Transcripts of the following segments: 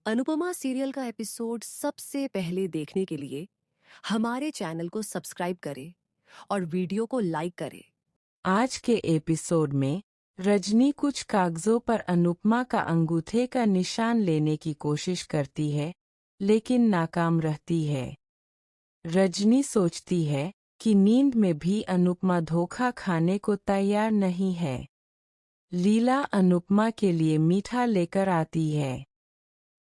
Anupama serial का episode सबसे पहले देखने के लिए हमारे चैनल को सब्सक्राइब करें और वीडियो को लाइक करें। आज के एपिसोड में रजनी कुछ कागजों पर अनुपमा का अंगूठे का निशान लेने की कोशिश करती है, लेकिन नाकाम रहती है। रजनी सोचती है कि नींद में भी अनुपमा धोखा खाने को तैयार नहीं है। लीला अनुपमा के लिए मीठा लेकर आती है।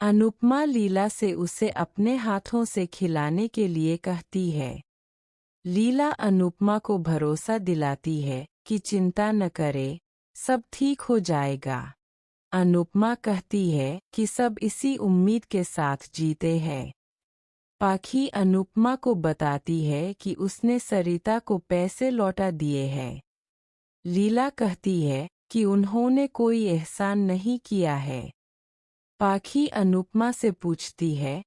अनुपमा लीला से उसे अपने हाथों से खिलाने के लिए कहती है। लीला अनुपमा को भरोसा दिलाती है कि चिंता न करे, सब ठीक हो जाएगा। अनुपमा कहती है कि सब इसी उम्मीद के साथ जीते हैं। पाखी अनुपमा को बताती है कि उसने सरिता को पैसे लौटा दिए हैं। लीला कहती है कि उन्होंने कोई एहसान नहीं किया है। पाखी अनुपमा से पूछती है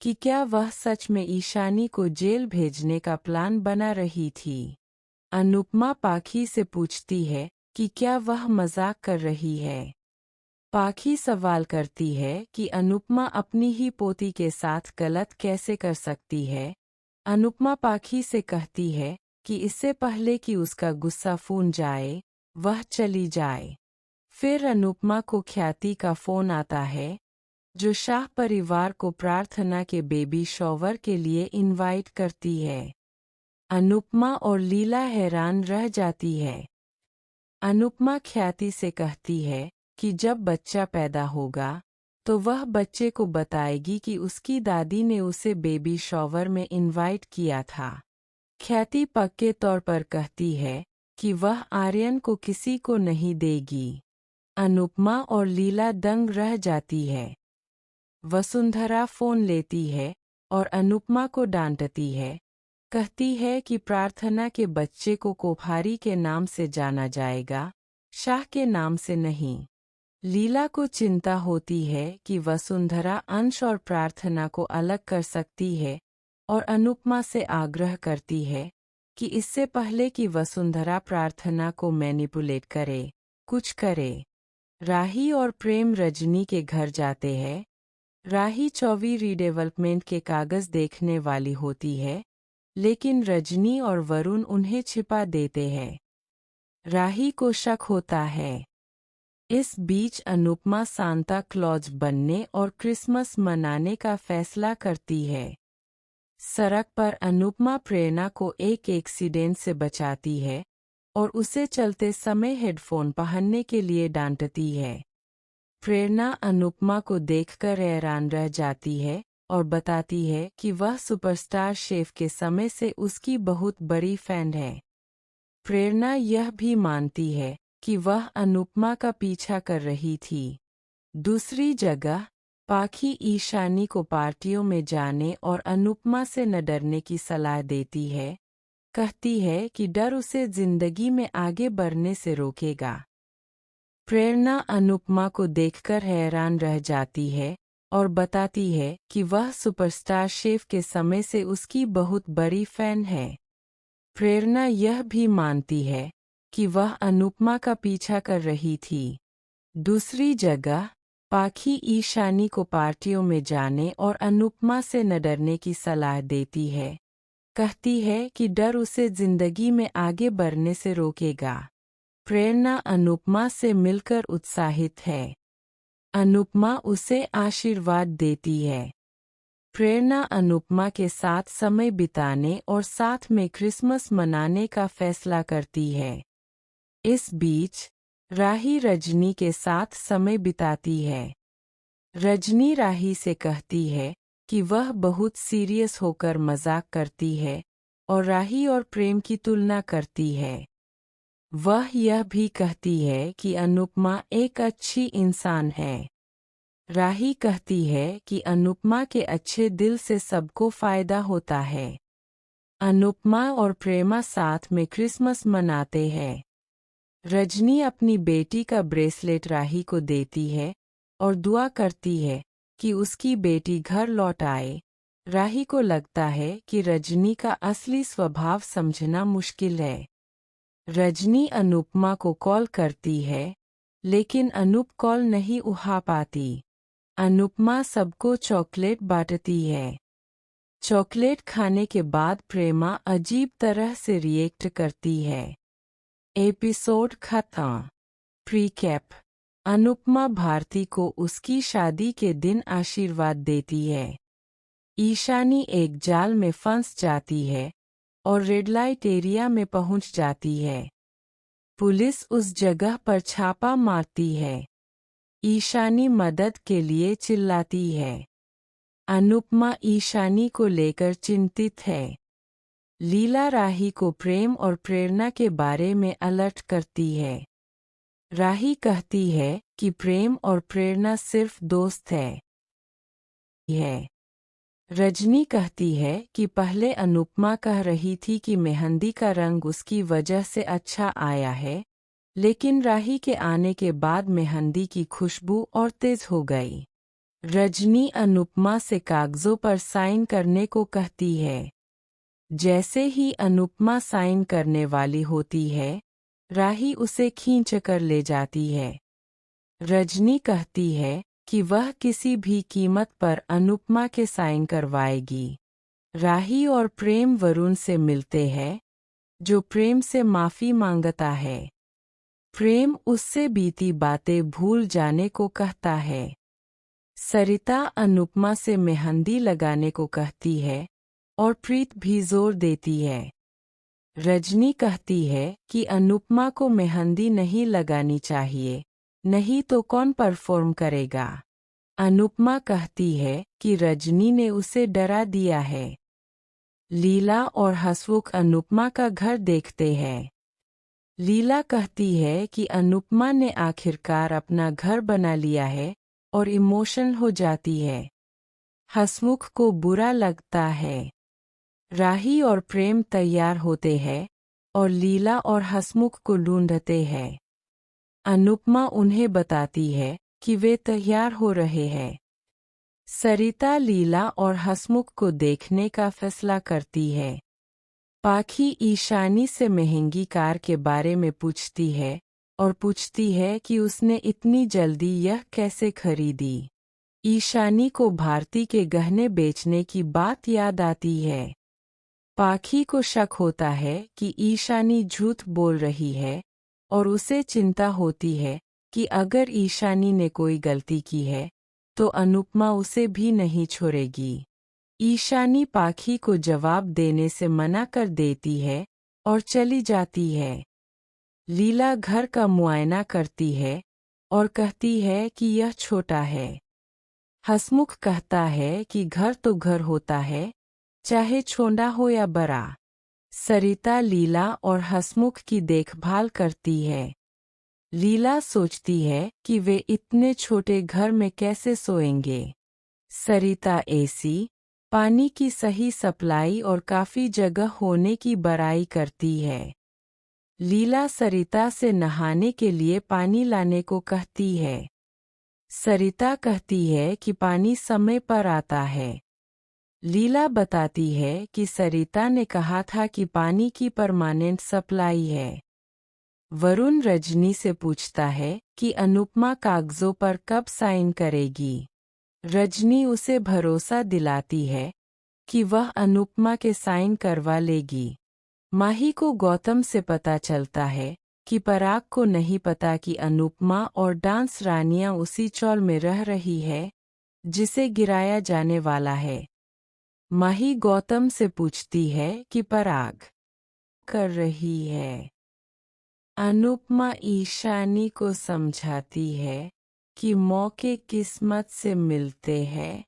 कि क्या वह सच में ईशानी को जेल भेजने का प्लान बना रही थी। अनुपमा पाखी से पूछती है कि क्या वह मजाक कर रही है। पाखी सवाल करती है कि अनुपमा अपनी ही पोती के साथ गलत कैसे कर सकती है। अनुपमा पाखी से कहती है कि इससे पहले कि उसका गुस्सा फूट जाए, वह चली जाए। फिर अनुपमा को ख्याति का फोन आता है, जो शाह परिवार को प्रार्थना के बेबी शॉवर के लिए इनवाइट करती है। अनुपमा और लीला हैरान रह जाती है। अनुपमा ख्याति से कहती है कि जब बच्चा पैदा होगा तो वह बच्चे को बताएगी कि उसकी दादी ने उसे बेबी शॉवर में इनवाइट किया था। ख्याति पक्के तौर पर कहती है कि वह आर्यन को किसी को नहीं देगी। अनुपमा और लीला दंग रह जाती है। वसुंधरा फोन लेती है और अनुपमा को डांटती है। कहती है कि प्रार्थना के बच्चे को कोठारी के नाम से जाना जाएगा, शाह के नाम से नहीं। लीला को चिंता होती है कि वसुंधरा अंश और प्रार्थना को अलग कर सकती है और अनुपमा से आग्रह करती है कि इससे पहले कि वसुंधरा प्रार्थना को मैनिपुलेट करे, कुछ करे। राही और प्रेम रजनी के घर जाते हैं। राही चौवी रीडेवलपमेंट के कागज देखने वाली होती है, लेकिन रजनी और वरुण उन्हें छिपा देते हैं। राही को शक होता है। इस बीच अनुपमा सांता क्लॉज बनने और क्रिसमस मनाने का फैसला करती है। सड़क पर अनुपमा प्रेरणा को एक एक्सीडेंट से बचाती है और उसे चलते समय हेडफोन पहनने के लिए डांटती है। प्रेरणा अनुपमा को देखकर हैरान रह जाती है और बताती है कि वह सुपरस्टार शेफ के समय से उसकी बहुत बड़ी फैन है। प्रेरणा यह भी मानती है कि वह अनुपमा का पीछा कर रही थी। दूसरी जगह पाखी ईशानी को पार्टियों में जाने और अनुपमा से न डरने की सलाह देती है। कहती है कि डर उसे जिंदगी में आगे बढ़ने से रोकेगा। प्रेरणा अनुपमा को देखकर हैरान रह जाती है और बताती है कि वह सुपरस्टार शेफ के समय से उसकी बहुत बड़ी फैन है। प्रेरणा यह भी मानती है कि वह अनुपमा का पीछा कर रही थी। दूसरी जगह पाखी ईशानी को पार्टियों में जाने और अनुपमा से न डरने की सलाह देती है। कहती है कि डर उसे जिंदगी में आगे बढ़ने से रोकेगा। प्रेरणा अनुपमा से मिलकर उत्साहित है। अनुपमा उसे आशीर्वाद देती है। प्रेरणा अनुपमा के साथ समय बिताने और साथ में क्रिसमस मनाने का फैसला करती है। इस बीच राही रजनी के साथ समय बिताती है। रजनी राही से कहती है कि वह बहुत सीरियस होकर मजाक करती है और राही और प्रेम की तुलना करती है। वह यह भी कहती है कि अनुपमा एक अच्छी इंसान है। राही कहती है कि अनुपमा के अच्छे दिल से सबको फायदा होता है। अनुपमा और प्रेमा साथ में क्रिसमस मनाते हैं। रजनी अपनी बेटी का ब्रेसलेट राही को देती है और दुआ करती है कि उसकी बेटी घर लौट आए। राही को लगता है कि रजनी का असली स्वभाव समझना मुश्किल है। रजनी अनुपमा को कॉल करती है, लेकिन अनूप कॉल नहीं उठा पाती। अनुपमा सबको चॉकलेट बांटती है। चॉकलेट खाने के बाद प्रेमा अजीब तरह से रिएक्ट करती है। एपिसोड खत्म। प्रीकैप। अनुपमा भारती को उसकी शादी के दिन आशीर्वाद देती है। ईशानी एक जाल में फंस जाती है और रेड लाइट एरिया में पहुंच जाती है। पुलिस उस जगह पर छापा मारती है। ईशानी मदद के लिए चिल्लाती है। अनुपमा ईशानी को लेकर चिंतित है। लीला राही को प्रेम और प्रेरणा के बारे में अलर्ट करती है। राही कहती है कि प्रेम और प्रेरणा सिर्फ दोस्त है। रजनी कहती है कि पहले अनुपमा कह रही थी कि मेहंदी का रंग उसकी वजह से अच्छा आया है, लेकिन राही के आने के बाद मेहंदी की खुशबू और तेज हो गई। रजनी अनुपमा से कागजों पर साइन करने को कहती है। जैसे ही अनुपमा साइन करने वाली होती है, राही उसे खींचकर ले जाती है। रजनी कहती है कि वह किसी भी कीमत पर अनुपमा के साइन करवाएगी। राही और प्रेम वरुण से मिलते हैं, जो प्रेम से माफ़ी मांगता है। प्रेम उससे बीती बातें भूल जाने को कहता है। सरिता अनुपमा से मेहंदी लगाने को कहती है और प्रीत भी जोर देती है। रजनी कहती है कि अनुपमा को मेहंदी नहीं लगानी चाहिए, नहीं तो कौन परफॉर्म करेगा। अनुपमा कहती है कि रजनी ने उसे डरा दिया है। लीला और हसमुख अनुपमा का घर देखते हैं। लीला कहती है कि अनुपमा ने आखिरकार अपना घर बना लिया है और इमोशनल हो जाती है। हसमुख को बुरा लगता है। राही और प्रेम तैयार होते हैं और लीला और हसमुख को ढूंढते हैं। अनुपमा उन्हें बताती है कि वे तैयार हो रहे हैं। सरिता लीला और हसमुख को देखने का फैसला करती है। पाखी ईशानी से महंगी कार के बारे में पूछती है और पूछती है कि उसने इतनी जल्दी यह कैसे खरीदी। ईशानी को भारती के गहने बेचने की बात याद आती है। पाखी को शक होता है कि ईशानी झूठ बोल रही है और उसे चिंता होती है कि अगर ईशानी ने कोई गलती की है तो अनुपमा उसे भी नहीं छोड़ेगी। ईशानी पाखी को जवाब देने से मना कर देती है और चली जाती है। लीला घर का मुआयना करती है और कहती है कि यह छोटा है। हसमुख कहता है कि घर तो घर होता है, चाहे छोटा हो या बड़ा। सरिता लीला और हसमुख की देखभाल करती है। लीला सोचती है कि वे इतने छोटे घर में कैसे सोएंगे। सरिता एसी, पानी की सही सप्लाई और काफ़ी जगह होने की बड़ाई करती है। लीला सरिता से नहाने के लिए पानी लाने को कहती है। सरिता कहती है कि पानी समय पर आता है। लीला बताती है कि सरिता ने कहा था कि पानी की परमानेंट सप्लाई है। वरुण रजनी से पूछता है कि अनुपमा कागजों पर कब साइन करेगी। रजनी उसे भरोसा दिलाती है कि वह अनुपमा के साइन करवा लेगी। माही को गौतम से पता चलता है कि पराग को नहीं पता कि अनुपमा और डांस रानियां उसी चौल में रह रही है जिसे गिराया जाने वाला है। माही गौतम से पूछती है कि पराग कर रही है। अनुपमा ईशानी को समझाती है कि मौके किस्मत से मिलते हैं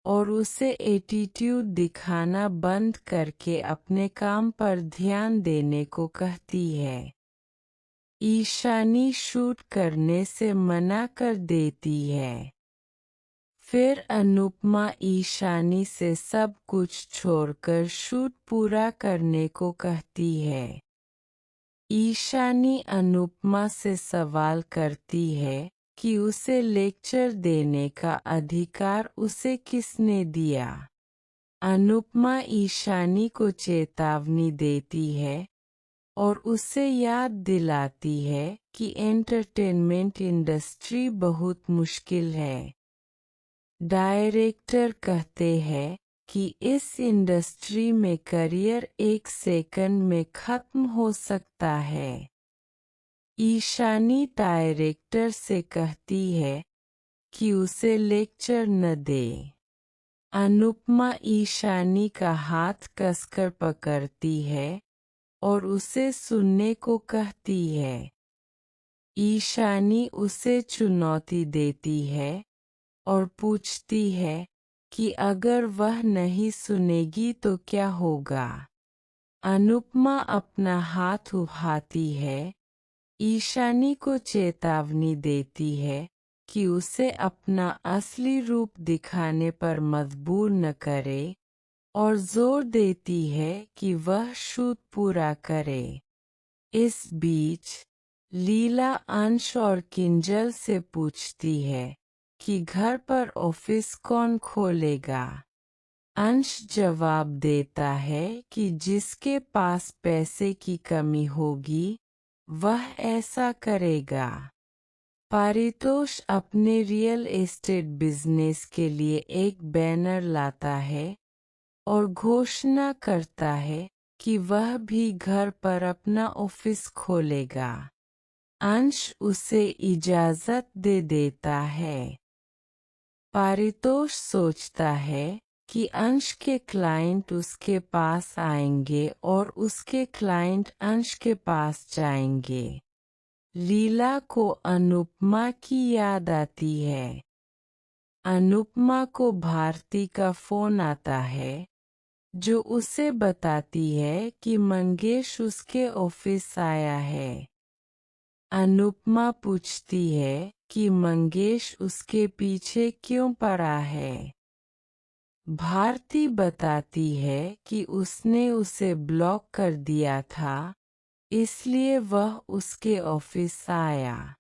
और उसे एटीट्यूड दिखाना बंद करके अपने काम पर ध्यान देने को कहती है। ईशानी शूट करने से मना कर देती है। फिर अनुपमा ईशानी से सब कुछ छोड़कर शूट पूरा करने को कहती है। ईशानी अनुपमा से सवाल करती है कि उसे लेक्चर देने का अधिकार उसे किसने दिया। अनुपमा ईशानी को चेतावनी देती है और उसे याद दिलाती है कि एंटरटेनमेंट इंडस्ट्री बहुत मुश्किल है। डायरेक्टर कहते हैं कि इस इंडस्ट्री में करियर 1 सेकंड में खत्म हो सकता है। ईशानी डायरेक्टर से कहती है कि उसे लेक्चर न दे। अनुपमा ईशानी का हाथ कसकर पकड़ती है और उसे सुनने को कहती है। ईशानी उसे चुनौती देती है और पूछती है कि अगर वह नहीं सुनेगी तो क्या होगा। अनुपमा अपना हाथ उठाती है, ईशानी को चेतावनी देती है कि उसे अपना असली रूप दिखाने पर मजबूर न करे और जोर देती है कि वह शूट पूरा करे। इस बीच लीला अंश और किंजल से पूछती है कि घर पर ऑफिस कौन खोलेगा। अंश जवाब देता है कि जिसके पास पैसे की कमी होगी वह ऐसा करेगा। पारितोष अपने रियल एस्टेट बिजनेस के लिए एक बैनर लाता है और घोषणा करता है कि वह भी घर पर अपना ऑफिस खोलेगा। अंश उसे इजाज़त दे देता है। पारितोष सोचता है कि अंश के क्लाइंट उसके पास आएंगे और उसके क्लाइंट अंश के पास जाएंगे। लीला को अनुपमा की याद आती है। अनुपमा को भारती का फोन आता है जो उसे बताती है कि मंगेश उसके ऑफिस आया है। अनुपमा पूछती है कि मंगेश उसके पीछे क्यों पड़ा है। भारती बताती है कि उसने उसे ब्लॉक कर दिया था, इसलिए वह उसके ऑफिस आया।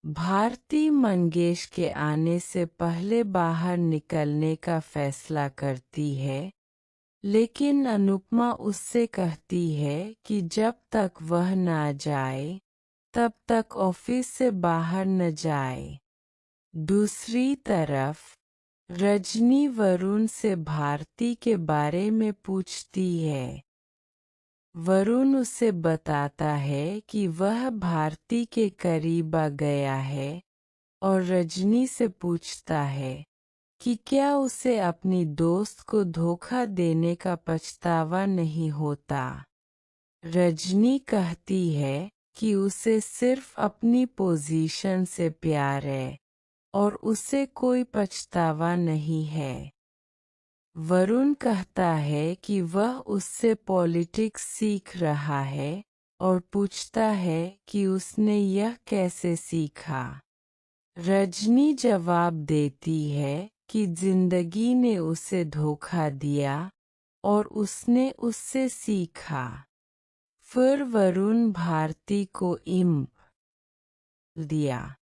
भारती मंगेश के आने से पहले बाहर निकलने का फैसला करती है, लेकिन अनुपमा उससे कहती है कि जब तक वह ना जाए तब तक ऑफिस से बाहर न जाए। दूसरी तरफ रजनी वरुण से भारती के बारे में पूछती है। वरुण उसे बताता है कि वह भारती के करीब आ गया है और रजनी से पूछता है कि क्या उसे अपनी दोस्त को धोखा देने का पछतावा नहीं होता। रजनी कहती है कि उसे सिर्फ अपनी पोजीशन से प्यार है और उसे कोई पछतावा नहीं है। वरुण कहता है कि वह उससे पॉलिटिक्स सीख रहा है और पूछता है कि उसने यह कैसे सीखा। रजनी जवाब देती है कि जिंदगी ने उसे धोखा दिया और उसने उससे सीखा। फिर वरुण भारती को इम्प दिया।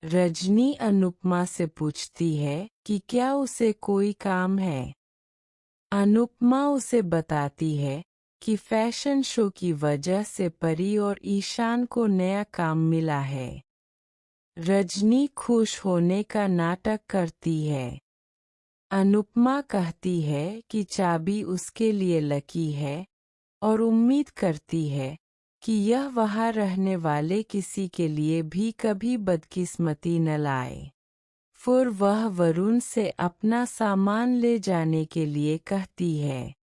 रजनी अनुपमा से पूछती है कि क्या उसे कोई काम है। अनुपमा उसे बताती है कि फैशन शो की वजह से परी और ईशान को नया काम मिला है। रजनी खुश होने का नाटक करती है। अनुपमा कहती है कि चाबी उसके लिए लकी है और उम्मीद करती है कि यह वहाँ रहने वाले किसी के लिए भी कभी बदकिस्मती न लाए। फिर वह वरुण से अपना सामान ले जाने के लिए कहती है।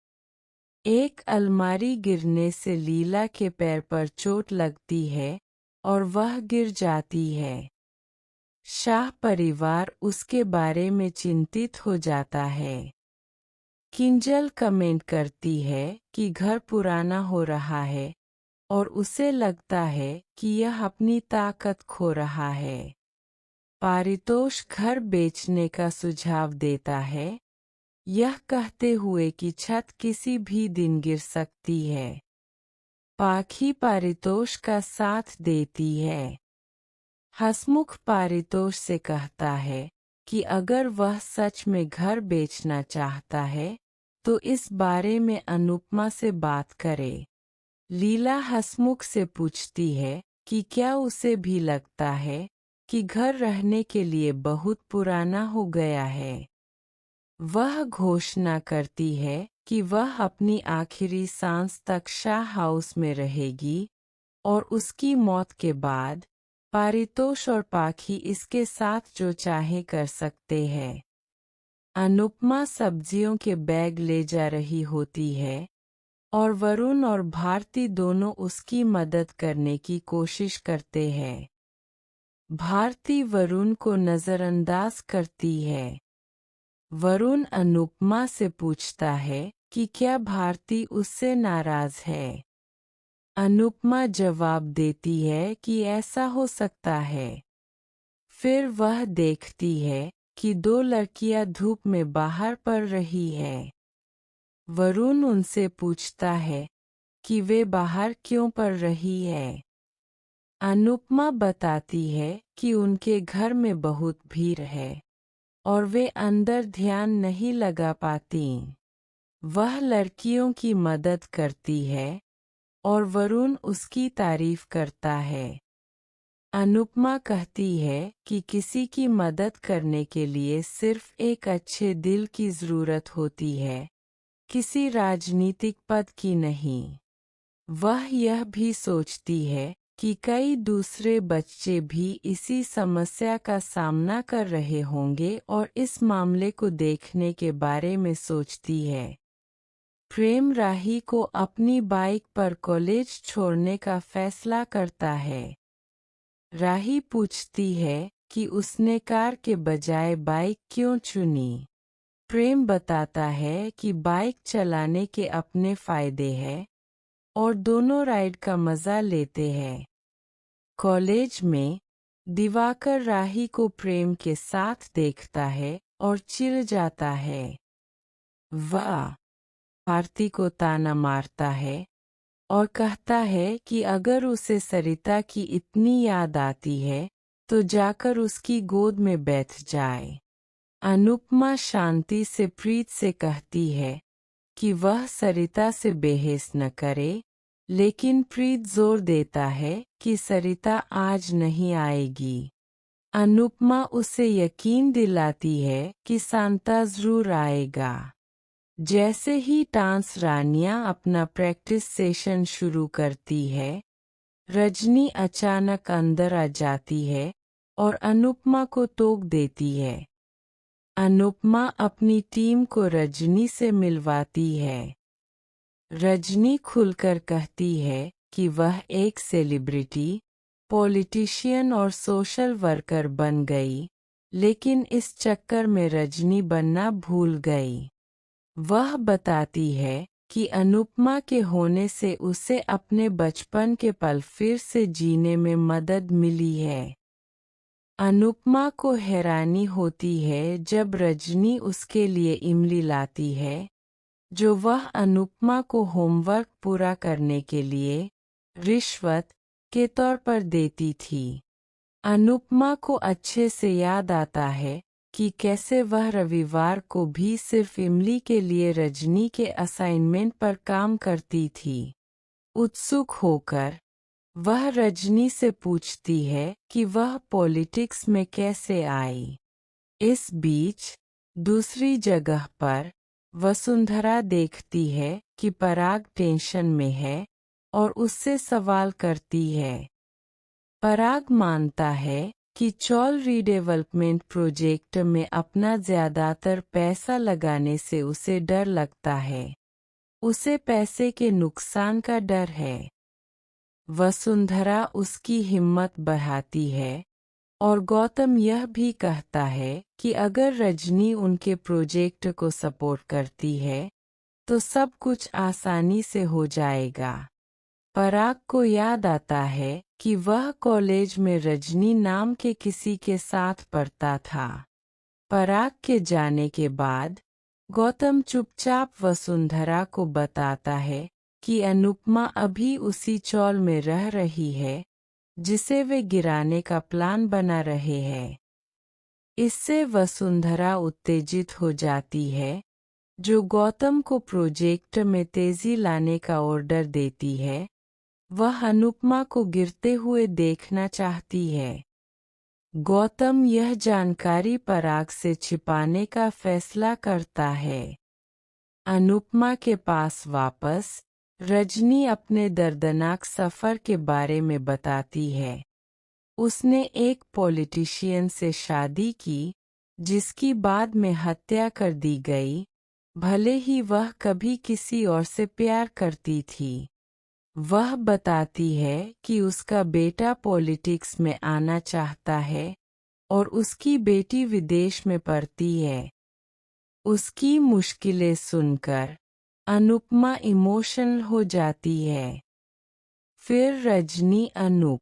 एक अलमारी गिरने से लीला के पैर पर चोट लगती है और वह गिर जाती है। शाह परिवार उसके बारे में चिंतित हो जाता है। किंजल कमेंट करती है कि घर पुराना हो रहा है और उसे लगता है कि यह अपनी ताकत खो रहा है। पारितोष घर बेचने का सुझाव देता है, यह कहते हुए कि छत किसी भी दिन गिर सकती है। पाखी पारितोष का साथ देती है। हसमुख पारितोष से कहता है कि अगर वह सच में घर बेचना चाहता है तो इस बारे में अनुपमा से बात करे। लीला हसमुख से पूछती है कि क्या उसे भी लगता है कि घर रहने के लिए बहुत पुराना हो गया है। वह घोषणा करती है कि वह अपनी आखिरी सांस तक शाह हाउस में रहेगी और उसकी मौत के बाद पारितोष और पाखी इसके साथ जो चाहे कर सकते हैं। अनुपमा सब्जियों के बैग ले जा रही होती है और वरुण और भारती दोनों उसकी मदद करने की कोशिश करते हैं। भारती वरुण को नज़रअंदाज करती है। वरुण अनुपमा से पूछता है कि क्या भारती उससे नाराज है। अनुपमा जवाब देती है कि ऐसा हो सकता है। फिर वह देखती है कि दो लड़कियां धूप में बाहर पड़ रही है। वरुण उनसे पूछता है कि वे बाहर क्यों पड़ रही है। अनुपमा बताती है कि उनके घर में बहुत भीड़ है और वे अंदर ध्यान नहीं लगा पाती। वह लड़कियों की मदद करती है और वरुण उसकी तारीफ करता है। अनुपमा कहती है कि किसी की मदद करने के लिए सिर्फ एक अच्छे दिल की ज़रूरत होती है, किसी राजनीतिक पद की नहीं। वह यह भी सोचती है कि कई दूसरे बच्चे भी इसी समस्या का सामना कर रहे होंगे और इस मामले को देखने के बारे में सोचती है। प्रेम राही को अपनी बाइक पर कॉलेज छोड़ने का फैसला करता है। राही पूछती है कि उसने कार के बजाय बाइक क्यों चुनी। प्रेम बताता है कि बाइक चलाने के अपने फायदे हैं और दोनों राइड का मज़ा लेते हैं। कॉलेज में दिवाकर राही को प्रेम के साथ देखता है और चिढ़ जाता है। वह भारती को ताना मारता है और कहता है कि अगर उसे सरिता की इतनी याद आती है तो जाकर उसकी गोद में बैठ जाए। अनुपमा शांति से प्रीत से कहती है कि वह सरिता से बहस न करे, लेकिन प्रीत जोर देता है कि सरिता आज नहीं आएगी। अनुपमा उसे यकीन दिलाती है कि सांता जरूर आएगा। जैसे ही डांस रानियां अपना प्रैक्टिस सेशन शुरू करती है, रजनी अचानक अंदर आ जाती है और अनुपमा को टोक देती है। अनुपमा अपनी टीम को रजनी से मिलवाती है। रजनी खुलकर कहती है कि वह एक सेलिब्रिटी, पॉलिटिशियन और सोशल वर्कर बन गई, लेकिन इस चक्कर में रजनी बनना भूल गई। वह बताती है कि अनुपमा के होने से उसे अपने बचपन के पल फिर से जीने में मदद मिली है। अनुपमा को हैरानी होती है जब रजनी उसके लिए इमली लाती है, जो वह अनुपमा को होमवर्क पूरा करने के लिए रिश्वत के तौर पर देती थी। अनुपमा को अच्छे से याद आता है कि कैसे वह रविवार को भी सिर्फ इमली के लिए रजनी के असाइनमेंट पर काम करती थी। उत्सुक होकर वह रजनी से पूछती है कि वह पॉलिटिक्स में कैसे आई। इस बीच दूसरी जगह पर वसुंधरा देखती है कि पराग टेंशन में है और उससे सवाल करती है। पराग मानता है कि चौल रीडेवलपमेंट प्रोजेक्ट में अपना ज़्यादातर पैसा लगाने से उसे डर लगता है। उसे पैसे के नुकसान का डर है। वसुंधरा उसकी हिम्मत बढ़ाती है और गौतम यह भी कहता है कि अगर रजनी उनके प्रोजेक्ट को सपोर्ट करती है तो सब कुछ आसानी से हो जाएगा। पराग को याद आता है कि वह कॉलेज में रजनी नाम के किसी के साथ पढ़ता था। पराग के जाने के बाद गौतम चुपचाप वसुंधरा को बताता है कि अनुपमा अभी उसी चौल में रह रही है जिसे वे गिराने का प्लान बना रहे हैं। इससे वसुंधरा उत्तेजित हो जाती है, जो गौतम को प्रोजेक्ट में तेजी लाने का ऑर्डर देती है। वह अनुपमा को गिरते हुए देखना चाहती है। गौतम यह जानकारी पराग से छिपाने का फैसला करता है। अनुपमा के पास वापस, रजनी अपने दर्दनाक सफ़र के बारे में बताती है। उसने एक पॉलिटिशियन से शादी की, जिसकी बाद में हत्या कर दी गई, भले ही वह कभी किसी और से प्यार करती थी। वह बताती है कि उसका बेटा पॉलिटिक्स में आना चाहता है और उसकी बेटी विदेश में पढ़ती है। उसकी मुश्किलें सुनकर अनुपमा इमोशनल हो जाती है। फिर रजनी, अनुप